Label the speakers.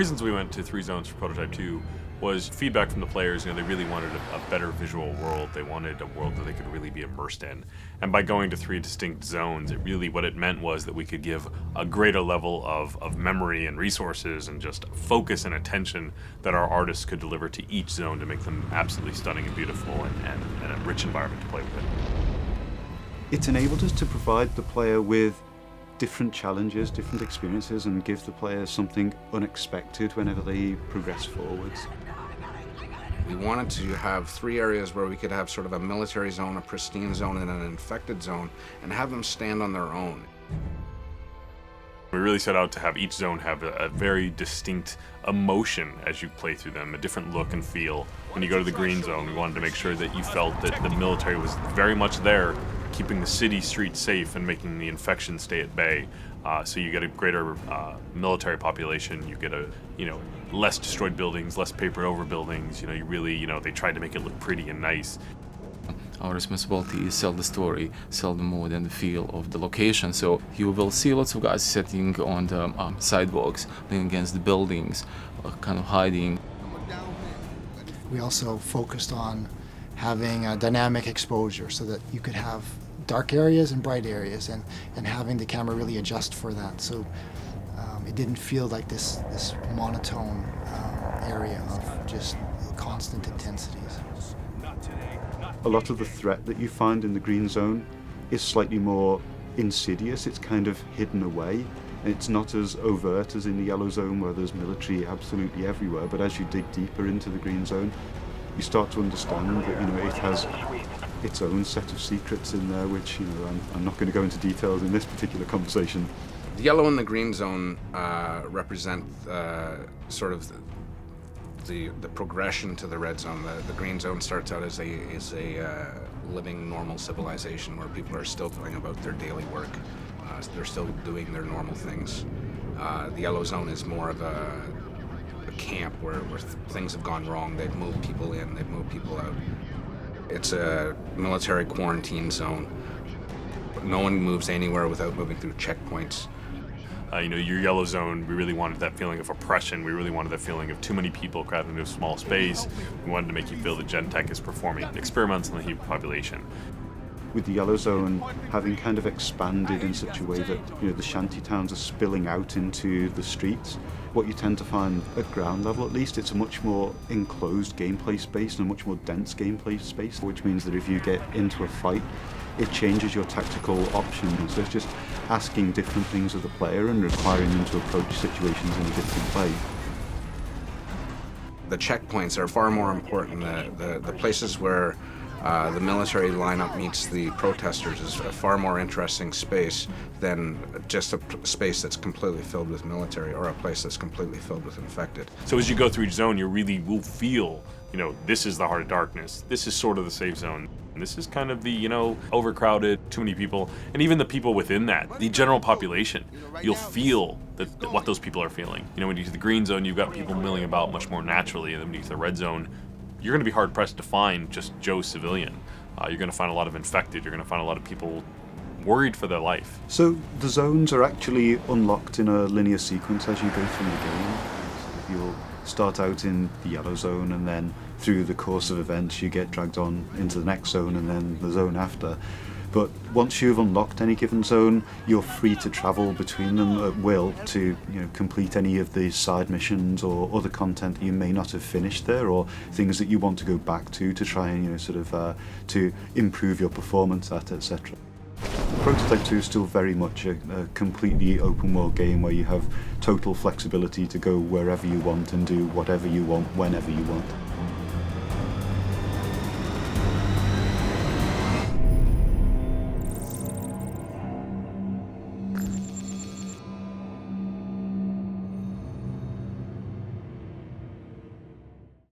Speaker 1: reasons we went to 3 zones for Prototype 2 was feedback from the players. They really wanted a better visual world. They wanted a world that they could really be immersed in. And by going to 3 distinct zones, what it meant was that we could give a greater level of memory and resources and just focus and attention that our artists could deliver to each zone to make them absolutely stunning and beautiful and a rich environment to play with.
Speaker 2: It's enabled us to provide the player with different challenges, different experiences, and give the player something unexpected whenever they progress forwards.
Speaker 3: We wanted to have 3 areas where we could have sort of a military zone, a pristine zone, and an infected zone, and have them stand on their own.
Speaker 1: We really set out to have each zone have a very distinct emotion as you play through them, a different look and feel. When you go to the green zone, we wanted to make sure that you felt that the military was very much there, keeping the city streets safe and making the infection stay at bay. So you get a greater military population, you get less destroyed buildings, less papered over buildings. You really, they tried to make it look pretty and nice.
Speaker 4: Our responsibility is sell the story, sell the mood and the feel of the location. So you will see lots of guys sitting on the sidewalks, leaning against the buildings, kind of hiding.
Speaker 5: We also focused on having a dynamic exposure so that you could have dark areas and bright areas, and having the camera really adjust for that. So it didn't feel like this monotone area of just constant intensities.
Speaker 2: A lot of the threat that you find in the green zone is slightly more insidious. It's kind of hidden away. It's not as overt as in the yellow zone where there's military absolutely everywhere, but as you dig deeper into the green zone, you start to understand that it has its own set of secrets in there, which I'm not going to go into details in this particular conversation.
Speaker 3: The yellow and the green zone represent sort of the progression to the red zone. The green zone starts out as a living normal civilization where people are still going about their daily work. They're still doing their normal things. The yellow zone is more of a camp where things have gone wrong. They've moved people in, they've moved people out. It's a military quarantine zone. No one moves anywhere without moving through checkpoints.
Speaker 1: Your yellow zone, we really wanted that feeling of oppression. We really wanted that feeling of too many people crowded into a small space. We wanted to make you feel that Gentek is performing experiments on the human population.
Speaker 2: With the yellow zone having kind of expanded in such a way that the shanty towns are spilling out into the streets, what you tend to find at ground level at least, it's a much more enclosed gameplay space and a much more dense gameplay space, which means that if you get into a fight, it changes your tactical options. So it's just asking different things of the player and requiring them to approach situations in a different way.
Speaker 3: The checkpoints are far more important. The places where the military lineup meets the protesters is a far more interesting space than just a space that's completely filled with military or a place that's completely filled with infected.
Speaker 1: So as you go through each zone, you really will feel, this is the heart of darkness. This is sort of the safe zone. And this is kind of the, overcrowded, too many people. And even the people within that, the general population, you'll feel what those people are feeling. When you get to the green zone, you've got people milling about much more naturally. And then when you get to the red zone, you're going to be hard-pressed to find just Joe civilian. You're going to find a lot of infected. You're going to find a lot of people worried for their life.
Speaker 2: So the zones are actually unlocked in a linear sequence as you go through the game. You'll start out in the yellow zone, and then through the course of events you get dragged on into the next zone and then the zone after. But once you've unlocked any given zone, you're free to travel between them at will to complete any of the side missions or other content that you may not have finished there, or things that you want to go back to try and to improve your performance at, etc. Prototype 2 is still very much a completely open world game where you have total flexibility to go wherever you want and do whatever you want whenever you want.